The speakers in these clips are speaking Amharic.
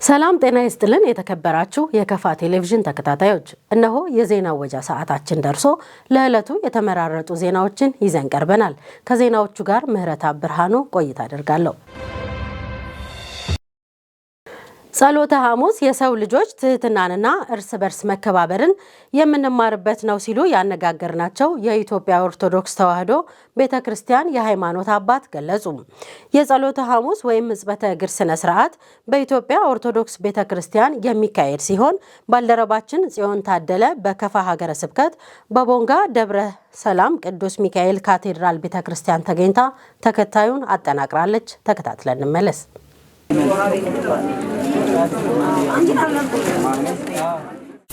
ሰላም ጤና ይስጥልን የተከበራችሁ የከፋ ቴሌቪዥን ተከታታዮች እነሆ የዜና ወጃ ሰዓታችን ደርሶ ለዕለቱ የተመራረጡ ዜናዎችን ይዘን ቀርበናል። ከዜናዎቹ ጋር ምህረት ብርሃኑ ቆይታ አደርጋለሁ። ጸሎተ ሐሙስ የሰው ልጆች ትህትናንና እርስ በርስ መከባበርን የምንማርበት ነው ሲሉ ያነጋገርናቸው የኢትዮጵያ ኦርቶዶክስ ተዋሕዶ ቤተክርስቲያን የሃይማኖት አባት ገለጹ። የጸሎተ ሐሙስ ወይም ሕጽበተ እግር ስነ ስርዓት በኢትዮጵያ ኦርቶዶክስ ቤተክርስቲያን የሚካሄድ ሲሆን ባልደረባችን ጽዮን ታደለ በከፋ ሀገረ ስብከት በቦንጋ ደብረ ሰላም ቅዱስ ሚካኤል ካቴድራል ቤተክርስቲያን ተገኝታ ተከታዩን አጠናቅራለች። ተከታትለን እንመለስ።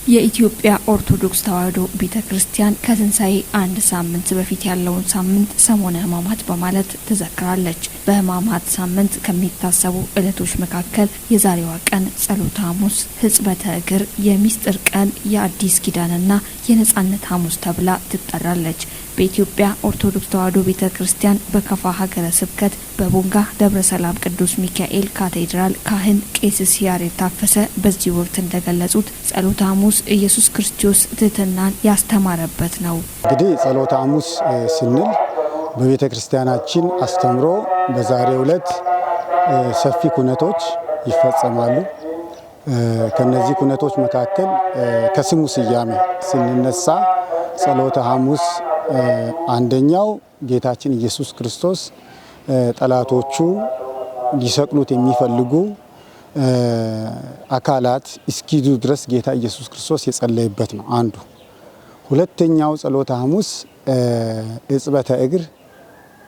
የኢትዮጵያ ኦርቶዶክስ ተዋሕዶ ቤተክርስቲያን ከትንሣኤ አንድ ሳምንት በፊት ያለውን ሳምንት ሰሞነ ሕማማት በማለት ትዘክራለች። በሕማማት ሳምንት ከሚታሰቡ ዕለቶች መካከል የዛሬዋ ቀን ጸሎተ ሐሙስ፣ ሕጽበተ እግር፣ የሚስጥር ቀን፣ የአዲስ ኪዳንና የነጻነት ሐሙስ ተብላ ትጠራለች። በኢትዮጵያ ኦርቶዶክስ ተዋሕዶ ቤተክርስቲያን በከፋ ሀገረ ስብከት በቦንጋ ደብረ ሰላም ቅዱስ ሚካኤል ካቴድራል ካህን ቄስ ያሬድ ታፈሰ በዚህ ወቅት እንደገለጹት ጸሎተ ሐሙስ ኢየሱስ ክርስቶስ ትህትናን ያስተማረበት ነው። እንግዲህ ጸሎተ ሐሙስ ስንል በቤተክርስቲያናችን አስተምሮ በዛሬው ዕለት ሰፊ ኩነቶች ይፈጸማሉ። ከነዚህ ኩነቶች መካከል ከስሙ ስያሜ ስንነሳ ጸሎተ ሐሙስ አንደኛው ጌታችን ኢየሱስ ክርስቶስ ጠላቶቹ ሊሰቅሉት የሚፈልጉ አካላት እስኪዱ ድረስ ጌታ ኢየሱስ ክርስቶስ የጸለየበት ነው አንዱ። ሁለተኛው ጸሎተ ሐሙስ ሕጽበተ እግር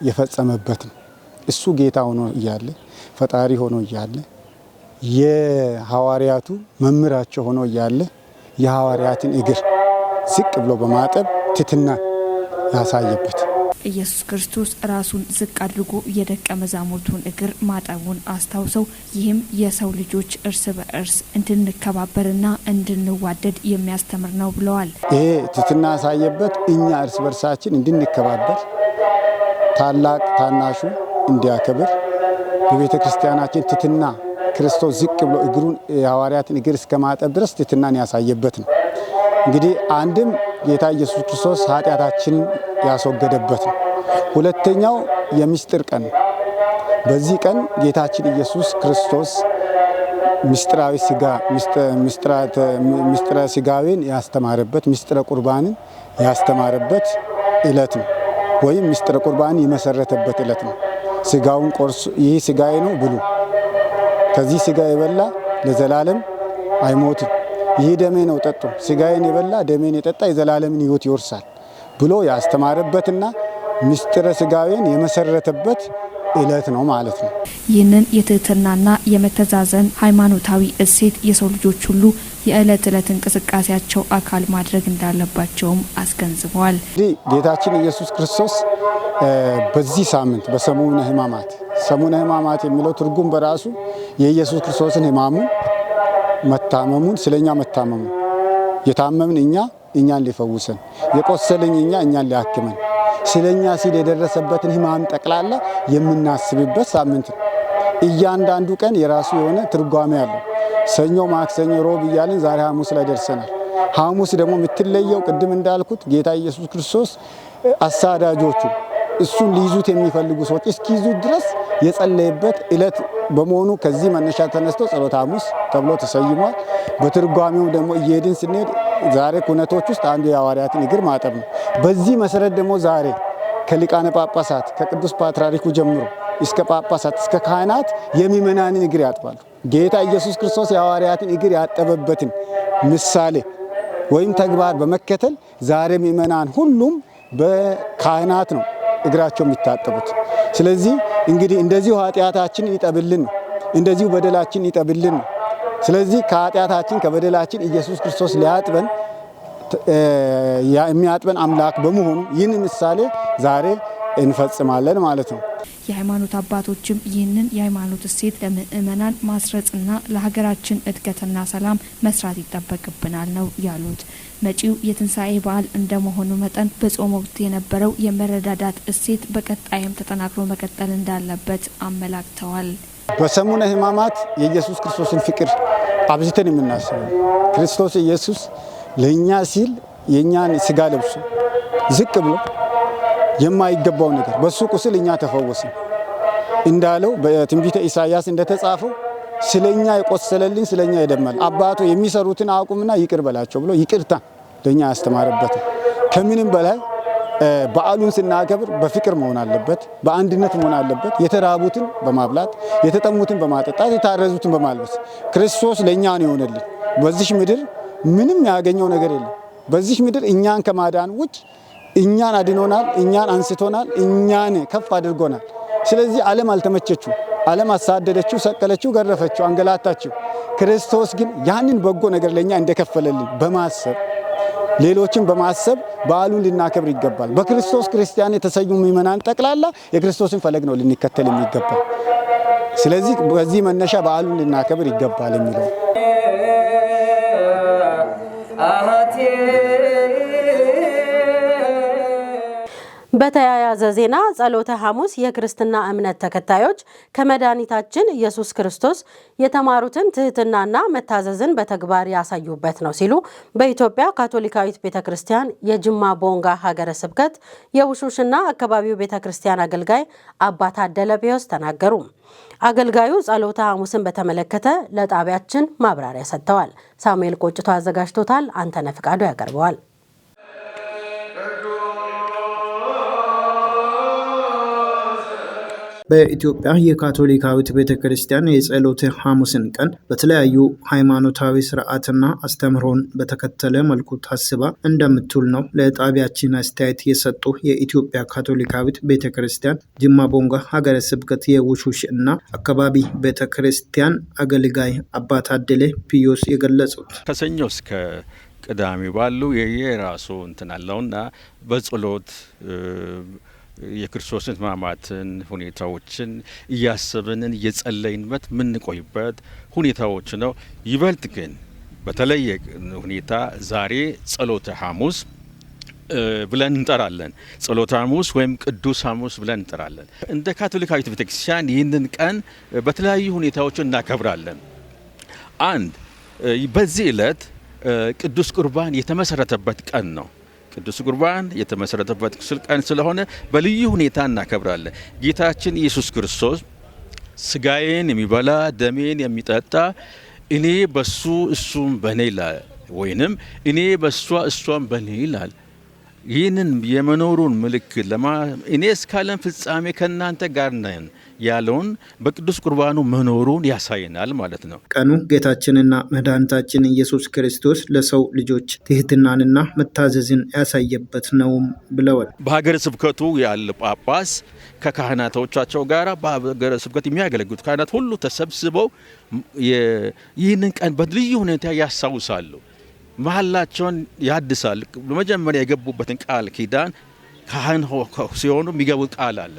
የፈጸመበት ነው። እሱ ጌታ ሆኖ እያለ ፈጣሪ ሆኖ እያለ የሐዋርያቱ መምህራቸው ሆኖ እያለ የሐዋርያትን እግር ዝቅ ብሎ በማጠብ ትሕትና ያሳየበት። ኢየሱስ ክርስቶስ ራሱን ዝቅ አድርጎ የደቀ መዛሙርቱን እግር ማጠቡን አስታውሰው ይህም የሰው ልጆች እርስ በእርስ እንድንከባበርና እንድንዋደድ የሚያስተምር ነው ብለዋል። ይሄ ትሕትና ያሳየበት እኛ እርስ በርሳችን እንድንከባበር፣ ታላቅ ታናሹ እንዲያከብር በቤተ ክርስቲያናችን ትሕትና ክርስቶስ ዝቅ ብሎ እግሩን የሐዋርያትን እግር እስከ ማጠብ ድረስ ትሕትናን ያሳየበት ነው። እንግዲህ አንድም ጌታ ኢየሱስ ክርስቶስ ኃጢአታችንን ያስወገደበት ነው። ሁለተኛው የሚስጥር ቀን ነው። በዚህ ቀን ጌታችን ኢየሱስ ክርስቶስ ምስጢራዊ ስጋ ምስጢረ ስጋዌን ያስተማረበት ምስጢረ ቁርባንን ያስተማረበት ዕለት ነው። ወይም ምስጢረ ቁርባንን የመሰረተበት ዕለት ነው። ስጋውን ቆርሶ ይህ ስጋዬ ነው ብሉ፣ ከዚህ ስጋ የበላ ለዘላለም አይሞትም፣ ይህ ደሜ ነው ጠጡ፣ ስጋዬን የበላ ደሜን የጠጣ የዘላለምን ሕይወት ይወርሳል ብሎ ያስተማረበትና ምስጢረ ስጋዌን የመሰረተበት ዕለት ነው ማለት ነው። ይህንን የትህትናና የመተዛዘን ሃይማኖታዊ እሴት የሰው ልጆች ሁሉ የዕለት ዕለት እንቅስቃሴያቸው አካል ማድረግ እንዳለባቸውም አስገንዝበዋል። እንግዲህ ጌታችን ኢየሱስ ክርስቶስ በዚህ ሳምንት በሰሙነ ሕማማት፣ ሰሙነ ሕማማት የሚለው ትርጉም በራሱ የኢየሱስ ክርስቶስን ሕማሙን መታመሙን ስለኛ መታመሙ የታመምን እኛን ሊፈውሰን፣ የቆሰልን እኛን ሊያክመን፣ ስለኛ ሲል የደረሰበትን ሕማም ጠቅላላ የምናስብበት ሳምንት ነው። እያንዳንዱ ቀን የራሱ የሆነ ትርጓሜ አለው። ሰኞ፣ ማክሰኞ፣ ሮብ እያልን ዛሬ ሐሙስ ላይ ደርሰናል። ሐሙስ ደግሞ የምትለየው ቅድም እንዳልኩት ጌታ ኢየሱስ ክርስቶስ አሳዳጆቹ እሱን ሊይዙት የሚፈልጉ ሰዎች እስኪይዙት ድረስ የጸለየበት ዕለት በመሆኑ ከዚህ መነሻ ተነስቶ ጸሎተ ሐሙስ ተብሎ ተሰይሟል። በትርጓሜው ደግሞ እየሄድን ስንሄድ ዛሬ ኩነቶች ውስጥ አንዱ የሐዋርያትን እግር ማጠብ ነው። በዚህ መሰረት ደግሞ ዛሬ ከሊቃነ ጳጳሳት ከቅዱስ ፓትርያርኩ ጀምሮ እስከ ጳጳሳት እስከ ካህናት የሚመናንን እግር ያጥባሉ። ጌታ ኢየሱስ ክርስቶስ የሐዋርያትን እግር ያጠበበትን ምሳሌ ወይም ተግባር በመከተል ዛሬ ምእመናን ሁሉም በካህናት ነው እግራቸው የሚታጠቡት። ስለዚህ እንግዲህ እንደዚሁ ኃጢአታችንን ይጠብልን፣ እንደዚሁ በደላችን ይጠብልን። ስለዚህ ከኃጢአታችን ከበደላችን ኢየሱስ ክርስቶስ ሊያጥበን የሚያጥበን አምላክ በመሆኑ ይህን ምሳሌ ዛሬ እንፈጽማለን ማለት ነው። የሃይማኖት አባቶችም ይህንን የሃይማኖት እሴት ለምእመናን ማስረጽና ለሀገራችን እድገትና ሰላም መስራት ይጠበቅብናል ነው ያሉት። መጪው የትንሣኤ በዓል እንደመሆኑ መጠን በጾም ወቅት የነበረው የመረዳዳት እሴት በቀጣይም ተጠናክሮ መቀጠል እንዳለበት አመላክተዋል። በሰሙነ ሕማማት የኢየሱስ ክርስቶስን ፍቅር አብዝተን የምናስበው ክርስቶስ ኢየሱስ ለኛ ሲል የኛን ስጋ ለብሶ ዝቅ ብሎ የማይገባው ነገር በሱ ቁስል እኛ ተፈወስን እንዳለው በትንቢተ ኢሳይያስ እንደተጻፈው ስለኛ የቆሰለልን ስለኛ የደማል አባቶ የሚሰሩትን አቁምና ይቅር በላቸው ብሎ ይቅርታ ለኛ ያስተማረበት ከምንም በላይ በዓሉን ስናከብር በፍቅር መሆን አለበት፣ በአንድነት መሆን አለበት። የተራቡትን በማብላት የተጠሙትን በማጠጣት የታረዙትን በማልበስ ክርስቶስ ለኛ ነው የሆነልን። በዚህ ምድር ምንም ያገኘው ነገር የለም። በዚህ ምድር እኛን ከማዳን ውጭ እኛን አድኖናል፣ እኛን አንስቶናል፣ እኛን ከፍ አድርጎናል። ስለዚህ ዓለም አልተመቸችው፣ ዓለም አሳደደችው፣ ሰቀለችው፣ ገረፈችው፣ አንገላታችው። ክርስቶስ ግን ያንን በጎ ነገር ለኛ እንደከፈለልን በማሰብ ሌሎችን በማሰብ በዓሉን ልናከብር ይገባል። በክርስቶስ ክርስቲያን የተሰኙ ምእመናን ጠቅላላ የክርስቶስን ፈለግ ነው ልንከተል የሚገባል። ስለዚህ በዚህ መነሻ በዓሉን ልናከብር ይገባል የሚለው በተያያዘ ዜና ጸሎተ ሐሙስ የክርስትና እምነት ተከታዮች ከመድኃኒታችን ኢየሱስ ክርስቶስ የተማሩትን ትህትናና መታዘዝን በተግባር ያሳዩበት ነው ሲሉ በኢትዮጵያ ካቶሊካዊት ቤተክርስቲያን የጅማ ቦንጋ ሀገረ ስብከት የውሹሽና አካባቢው ቤተክርስቲያን አገልጋይ አባ ታደለ ቢዮስ ተናገሩ። አገልጋዩ ጸሎተ ሐሙስን በተመለከተ ለጣቢያችን ማብራሪያ ሰጥተዋል። ሳሙኤል ቆጭቶ አዘጋጅቶታል። አንተነህ ፍቃዱ ያቀርበዋል። በኢትዮጵያ የካቶሊካዊት ቤተክርስቲያን የጸሎተ ሐሙስን ቀን በተለያዩ ሃይማኖታዊ ስርዓትና አስተምህሮን በተከተለ መልኩ ታስባ እንደምትውል ነው ለጣቢያችን አስተያየት የሰጡ የኢትዮጵያ ካቶሊካዊት ቤተክርስቲያን ጅማ ቦንጋ ሀገረ ስብከት የውሹሽ እና አካባቢ ቤተክርስቲያን አገልጋይ አባ ታደለ ቢዮስ የገለጹት። ከሰኞ እስከ ቅዳሜ ባሉ የራሱ እንትን አለውና በጸሎት የክርስቶስን ሕማማትን ሁኔታዎችን እያሰብን እየጸለይንበት ምንቆይበት ሁኔታዎች ነው። ይበልጥ ግን በተለየ ሁኔታ ዛሬ ጸሎተ ሐሙስ ብለን እንጠራለን። ጸሎተ ሐሙስ ወይም ቅዱስ ሐሙስ ብለን እንጠራለን። እንደ ካቶሊካዊት ቤተክርስቲያን ይህንን ቀን በተለያዩ ሁኔታዎች እናከብራለን። አንድ በዚህ ዕለት ቅዱስ ቁርባን የተመሰረተበት ቀን ነው። ቅዱስ ቁርባን የተመሰረተበት ቀን ስለሆነ በልዩ ሁኔታ እናከብራለን። ጌታችን ኢየሱስ ክርስቶስ ስጋዬን የሚበላ ደሜን የሚጠጣ እኔ በሱ እሱም በኔ ይላል፣ ወይንም እኔ በሷ እሷም በኔ ይላል። ይህንን የመኖሩን ምልክት እኔ እስከ ዓለም ፍጻሜ ከእናንተ ጋር ነን ያለውን በቅዱስ ቁርባኑ መኖሩን ያሳየናል ማለት ነው። ቀኑ ጌታችንና መድኃኒታችን ኢየሱስ ክርስቶስ ለሰው ልጆች ትህትናንና መታዘዝን ያሳየበት ነው ብለዋል። በሀገረ ስብከቱ ያለ ጳጳስ ከካህናቶቻቸው ጋር በሀገረ ስብከት የሚያገለግሉት ካህናት ሁሉ ተሰብስበው ይህንን ቀን በልዩ ሁኔታ ያስታውሳሉ። መሐላቸውን ያድሳል። በመጀመሪያ የገቡበትን ቃል ኪዳን ካህን ሲሆኑ የሚገቡት ቃል አለ።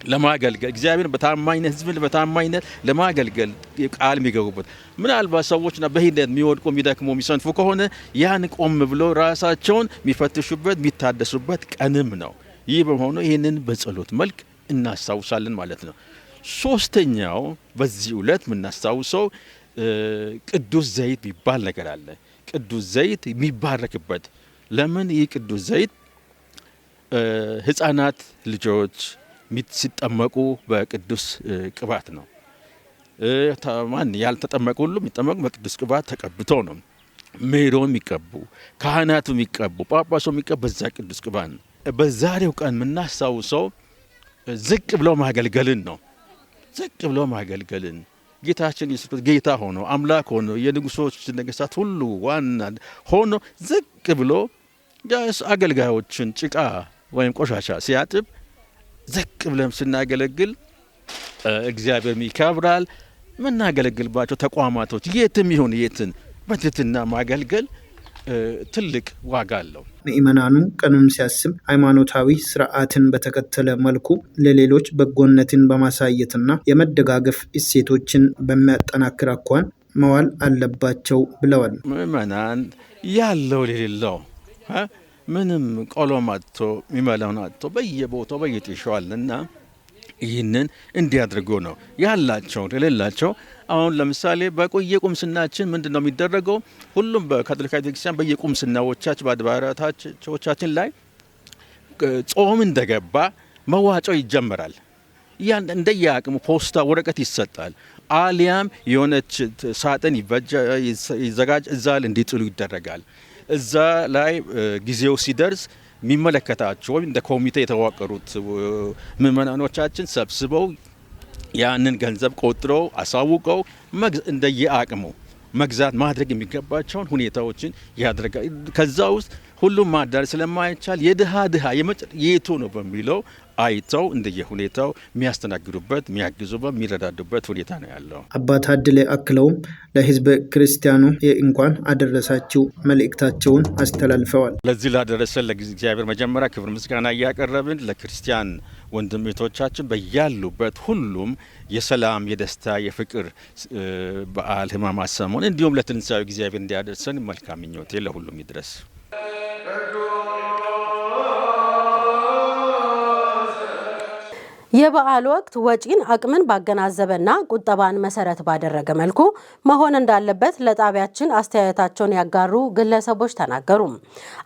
ለማገልገል እግዚአብሔርን በታማኝነት ሕዝብን በታማኝነት ለማገልገል ቃል የሚገቡበት። ምናልባት ሰዎችና በሂደት የሚወድቁ የሚደክሙ የሚሰንፉ ከሆነ ያን ቆም ብሎ ራሳቸውን የሚፈትሹበት የሚታደሱበት ቀንም ነው። ይህ በመሆኑ ይህንን በጸሎት መልክ እናስታውሳለን ማለት ነው። ሶስተኛው በዚህ ዕለት የምናስታውሰው ቅዱስ ዘይት የሚባል ነገር አለ። ቅዱስ ዘይት የሚባረክበት። ለምን? ይህ ቅዱስ ዘይት ህፃናት ልጆች ሲጠመቁ በቅዱስ ቅባት ነው። ማን ያልተጠመቁ ሁሉ የሚጠመቁ በቅዱስ ቅባት ተቀብተው ነው። ሜሮን የሚቀቡ ካህናቱ የሚቀቡ ጳጳሱ የሚቀቡ በዛ ቅዱስ ቅባት ነው። በዛሬው ቀን የምናስታውሰው ዝቅ ብለው ማገልገልን ነው። ዝቅ ብለው ማገልገልን ጌታችን ኢየሱስ ጌታ ሆኖ አምላክ ሆኖ የንጉሶች ነገስታት ሁሉ ዋና ሆኖ ዝቅ ብሎ አገልጋዮችን ጭቃ ወይም ቆሻሻ ሲያጥብ ዝቅ ብለን ስናገለግል እግዚአብሔር ይከብራል። ምናገለግልባቸው ተቋማቶች የትም ይሁን የትን በትህትና ማገልገል ትልቅ ዋጋ አለው። ምእመናኑ ቀኑን ሲያስብ ሃይማኖታዊ ስርዓትን በተከተለ መልኩ ለሌሎች በጎነትን በማሳየትና የመደጋገፍ እሴቶችን በሚያጠናክር አኳኋን መዋል አለባቸው ብለዋል። ምእመናን ያለው ለሌለው ምንም ቆሎም አጥቶ የሚመላውን አጥቶ በየቦታው በየጤሻዋልና ይህንን እንዲያደርጉ ነው ያላቸው ለሌላቸው። አሁን ለምሳሌ በየቁምስናችን ምንድነው የሚደረገው? ሁሉም በካቶሊክ ቤተክርስቲያን በየቁምስናዎቻችን በአድባራቶቻችን ላይ ጾም እንደገባ መዋጮ ይጀምራል። ያን እንደየአቅሙ ፖስታ ወረቀት ይሰጣል። አሊያም የሆነች ሳጥን ይዘጋጅ እዛ እንዲጥሉ ይደረጋል። እዛ ላይ ጊዜው ሲደርስ የሚመለከታቸው ወይም እንደ ኮሚቴ የተዋቀሩት ምዕመናኖቻችን ሰብስበው ያንን ገንዘብ ቆጥረው አሳውቀው እንደየአቅሙ መግዛት ማድረግ የሚገባቸውን ሁኔታዎችን ያደርጋል። ከዛ ውስጥ ሁሉም ማዳረስ ስለማይቻል የድሃ የቱ ነው በሚለው አይተው እንደየሁኔታው የሚያስተናግዱበት፣ የሚያግዙበት፣ የሚረዳዱበት ሁኔታ ነው ያለው። አባ ታድሌ አክለውም ለሕዝበ ክርስቲያኑ እንኳን አደረሳችሁ መልእክታቸውን አስተላልፈዋል። ለዚህ ላደረሰን ለእግዚአብሔር መጀመሪያ ክብር ምስጋና እያቀረብን ለክርስቲያን ወንድሞቻችን በያሉበት ሁሉም የሰላም፣ የደስታ፣ የፍቅር በዓል ሕማማት ሰሞን እንዲሁም ለትንሣኤው እግዚአብሔር እንዲያደርሰን መልካም ምኞቴ ለሁሉም ይድረስ። የበዓል ወቅት ወጪን አቅምን ባገናዘበና ቁጠባን መሰረት ባደረገ መልኩ መሆን እንዳለበት ለጣቢያችን አስተያየታቸውን ያጋሩ ግለሰቦች ተናገሩ።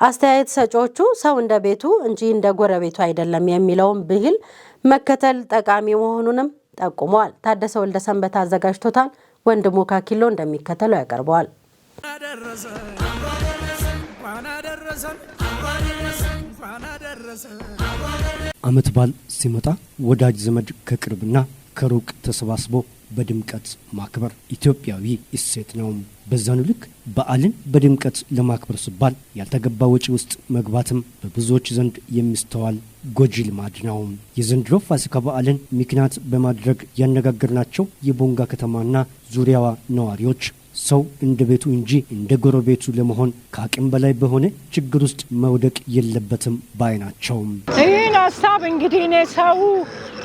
አስተያየት ሰጪዎቹ ሰው እንደ ቤቱ እንጂ እንደ ጎረቤቱ አይደለም የሚለውን ብሂል መከተል ጠቃሚ መሆኑንም ጠቁመዋል። ታደሰ ወልደ ሰንበት አዘጋጅቶታል። ወንድሙ ካኪሎ እንደሚከተለው ያቀርበዋል። ዓመት በዓል ሲመጣ ወዳጅ ዘመድ ከቅርብና ከሩቅ ተሰባስቦ በድምቀት ማክበር ኢትዮጵያዊ እሴት ነው። በዛኑ ልክ በዓልን በድምቀት ለማክበር ሲባል ያልተገባ ወጪ ውስጥ መግባትም በብዙዎች ዘንድ የሚስተዋል ጎጂ ልማድ ነው። የዘንድሮ ፋሲካ በዓልን ምክንያት በማድረግ ያነጋገርናቸው የቦንጋ ከተማና ዙሪያዋ ነዋሪዎች ሰው እንደ ቤቱ እንጂ እንደ ጎረቤቱ ለመሆን ከአቅም በላይ በሆነ ችግር ውስጥ መውደቅ የለበትም ባይ ናቸው። ይህን ሀሳብ እንግዲህ እኔ ሰው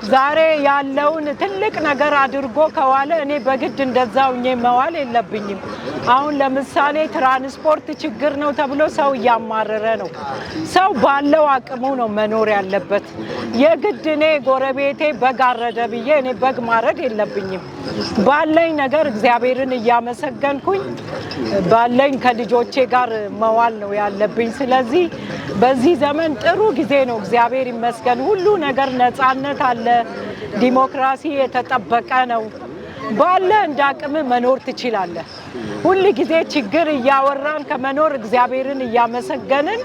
ዛሬ ያለውን ትልቅ ነገር አድርጎ ከዋለ እኔ በግድ እንደዛው መዋል የለብኝም። አሁን ለምሳሌ ትራንስፖርት ችግር ነው ተብሎ ሰው እያማረረ ነው። ሰው ባለው አቅሙ ነው መኖር ያለበት። የግድ እኔ ጎረቤቴ በግ አረደ ብዬ እኔ በግ ማረድ የለብኝም። ባለኝ ነገር እግዚአብሔርን እያመሰገንኩኝ ባለኝ ከልጆቼ ጋር መዋል ነው ያለብኝ። ስለዚህ በዚህ ዘመን ጥሩ ጊዜ ነው፣ እግዚአብሔር ይመስገን። ሁሉ ነገር ነፃነት አለ፣ ዲሞክራሲ የተጠበቀ ነው። ባለ እንደ አቅም መኖር ትችላለህ። ሁሉ ጊዜ ችግር እያወራን ከመኖር እግዚአብሔርን እያመሰገንን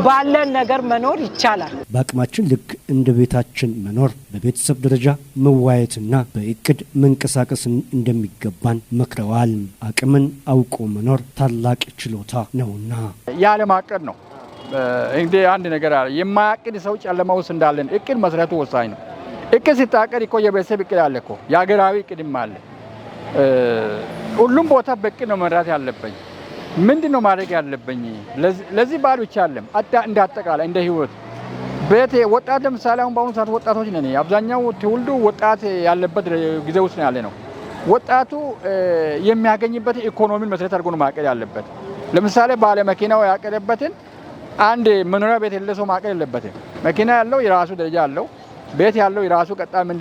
ባለን ነገር መኖር ይቻላል። በአቅማችን ልክ እንደ ቤታችን መኖር፣ በቤተሰብ ደረጃ መዋየትና በእቅድ መንቀሳቀስ እንደሚገባን መክረዋል። አቅምን አውቆ መኖር ታላቅ ችሎታ ነውና ያለ ማቀድ ነው። እንግዲህ አንድ ነገር አለ፣ የማያቅድ ሰው ጨለማ ውስጥ እንዳለን እቅድ መስራቱ ወሳኝ ነው። እቅድ ሲታቀድ እኮ የቤተሰብ እቅድ አለ እኮ፣ የሀገራዊ እቅድም አለ። ሁሉም ቦታ በእቅድ ነው መራት ያለብኝ። ምንድነው ማድረግ ያለብኝ? ለዚህ በዓል ብቻ አይደለም፣ እንደ አጠቃላይ እንደ ህይወት ቤት ወጣት ለምሳሌ አሁን በአሁኑ ሰዓት ወጣቶች ነን። አብዛኛው ትውልዱ ወጣት ያለበት ጊዜ ውስጥ ያለ ነው። ወጣቱ የሚያገኝበት ኢኮኖሚን መሰረት አድርጎ ነው ማቀድ ያለበት። ለምሳሌ ባለ መኪናው ያቀደበትን አንድ መኖሪያ ቤት የሌለው ሰው ማቀድ የለበትም። መኪና ያለው የራሱ ደረጃ አለው፣ ቤት ያለው የራሱ ቀጣይ ምን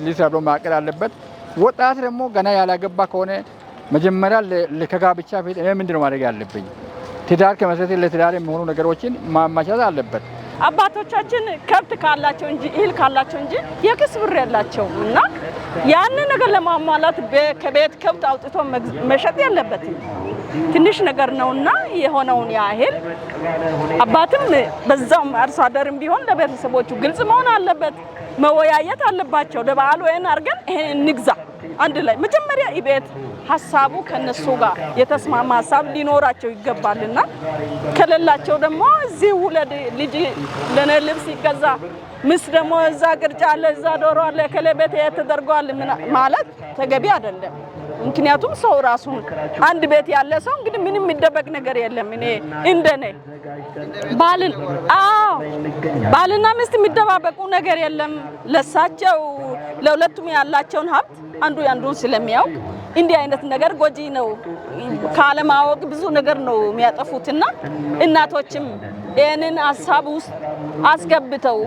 ሊሰሩ ማቀድ አለበት። ወጣት ደግሞ ገና ያላገባ ከሆነ መጀመሪያ ለጋብቻ ፊት እኔ ምንድነው ማድረግ ያለብኝ? ትዳር ከመሰረቴ ለትዳር የሚሆኑ ነገሮችን ማመቻቸት አለበት። አባቶቻችን ከብት ካላቸው እንጂ እህል ካላቸው እንጂ የክስ ብር የላቸውም እና ያንን ነገር ለማሟላት ከቤት ከብት አውጥቶ መሸጥ የለበትም። ትንሽ ነገር ነውና የሆነውን ያህል አባትም በዛው አርሶ አደርም ቢሆን ለቤተሰቦቹ ግልጽ መሆን አለበት። መወያየት አለባቸው። ለበዓሉ ወይን አርገን ይሄን ንግዛ አንድ ላይ መጀመሪያ ይቤት ሐሳቡ ከነሱ ጋር የተስማማ ሐሳብ ሊኖራቸው ይገባልና ከሌላቸው ደግሞ እዚህ ውለድ ልጅ ለነ ልብስ ይገዛ ምስ ደግሞ እዛ ቅርጫ አለ እዛ ዶሮ አለ ከለቤት ተደርጓል ማለት ተገቢ አይደለም። ምክንያቱም ሰው ራሱ አንድ ቤት ያለ ሰው እንግዲህ ምንም የሚደበቅ ነገር የለም። እኔ እንደኔ ባልና ሚስት የሚደባበቁ ነገር የለም። ለሳቸው ለሁለቱም ያላቸውን ሀብት አንዱ ያንዱን ስለሚያውቅ እንዲህ አይነት ነገር ጎጂ ነው። ካለማወቅ ብዙ ነገር ነው የሚያጠፉትና እናቶችም ይህንን ሀሳብ ውስጥ አስገብተው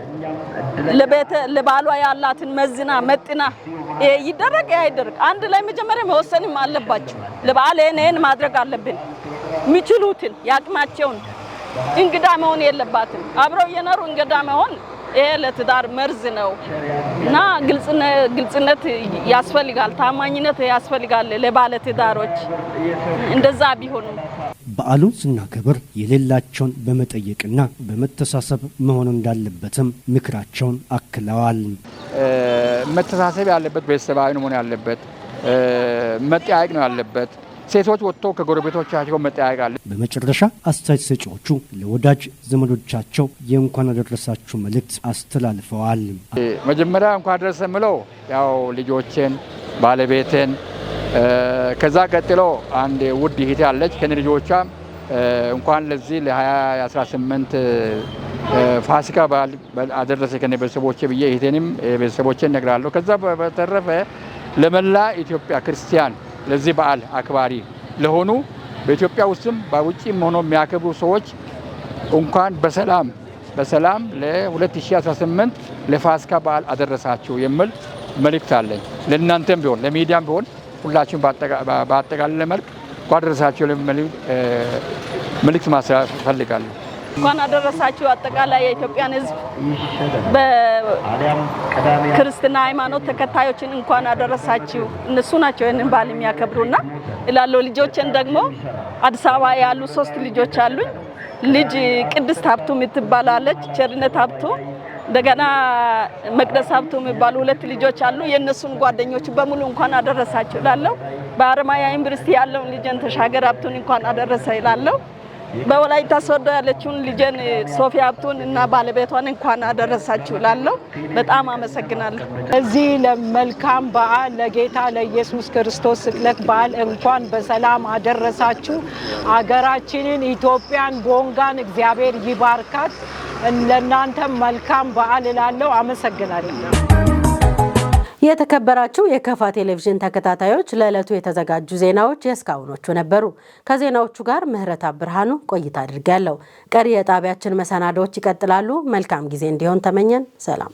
ለባሏ ያላትን መዝና መጥና ይደረግ አይደረግ አንድ ላይ መጀመሪያ መወሰንም አለባቸው። ለባል ይሄን ማድረግ አለብን የሚችሉትን ያቅማቸውን። እንግዳ መሆን የለባትም። አብረው የኖሩ እንግዳ መሆን ይሄ ለትዳር መርዝ ነው እና ግልጽነት ያስፈልጋል፣ ታማኝነት ያስፈልጋል ለባለ ትዳሮች። እንደዛ ቢሆኑ በዓሉን ስናከብር የሌላቸውን በመጠየቅና በመተሳሰብ መሆን እንዳለበትም ምክራቸውን አክለዋል። መተሳሰብ ያለበት ቤተሰባዊ ነው መሆን ያለበት፣ መጠያየቅ ነው ያለበት። ሴቶች ወጥተው ከጎረቤቶቻቸው መጠያየቅ አለ። በመጨረሻ አስተያየት ሰጪዎቹ ለወዳጅ ዘመዶቻቸው የእንኳን አደረሳችሁ መልእክት አስተላልፈዋል። መጀመሪያ እንኳን አደረሰ ምለው ያው ልጆችን፣ ባለቤትን ከዛ ቀጥሎ አንድ ውድ እህቴ አለች ከነ ልጆቿ እንኳን ለዚህ ለ2018 ፋሲካ በዓል አደረሰ ከነ ቤተሰቦቼ ብዬ እህቴንም ቤተሰቦቼን እነግራለሁ። ከዛ በተረፈ ለመላ ኢትዮጵያ ክርስቲያን ለዚህ በዓል አክባሪ ለሆኑ በኢትዮጵያ ውስጥም በውጪም ሆኖ የሚያከብሩ ሰዎች እንኳን በሰላም ለ2018 ለፋሲካ በዓል አደረሳችሁ የሚል መልእክት አለኝ። ለእናንተም ቢሆን ለሚዲያም ቢሆን ሁላችሁም በአጠቃላይ መልክ እንኳን አደረሳችሁ መልእክት ማስተላለፍ እፈልጋለሁ። እንኳን አደረሳችሁ አጠቃላይ የኢትዮጵያን ሕዝብ በክርስትና ሃይማኖት ተከታዮችን እንኳን አደረሳችሁ። እነሱ ናቸው ይህንን በዓል የሚያከብሩና እላለሁ። ልጆችን ደግሞ አዲስ አበባ ያሉ 3 ልጆች አሉኝ። ልጅ ቅድስት ሀብቱ የምትባላለች፣ ቸርነት ሀብቱ፣ እንደገና መቅደስ ሀብቱ የሚባሉ 2 ልጆች አሉ። የእነሱን ጓደኞች በሙሉ እንኳን አደረሳችሁ እላለሁ። በአረማያ ዩኒቨርሲቲ ያለውን ልጅን ተሻገር ሀብቱን እንኳን አደረሰ እላለሁ። በወላይታ ሶዶ ያለችውን ልጅን ሶፊያ ሀብቱን እና ባለቤቷን እንኳን አደረሳችሁ እላለሁ። በጣም አመሰግናለሁ። እዚህ ለመልካም በዓል ለጌታ ለኢየሱስ ክርስቶስ ስቅለት በዓል እንኳን በሰላም አደረሳችሁ። አገራችንን ኢትዮጵያን ቦንጋን እግዚአብሔር ይባርካት። ለእናንተም መልካም በዓል እላለሁ። አመሰግናለሁ። የተከበራችሁ የከፋ ቴሌቪዥን ተከታታዮች ለዕለቱ የተዘጋጁ ዜናዎች የእስካሁኖቹ ነበሩ። ከዜናዎቹ ጋር ምህረት ብርሃኑ ቆይታ አድርጋለሁ። ቀሪ የጣቢያችን መሰናዶዎች ይቀጥላሉ። መልካም ጊዜ እንዲሆን ተመኘን። ሰላም።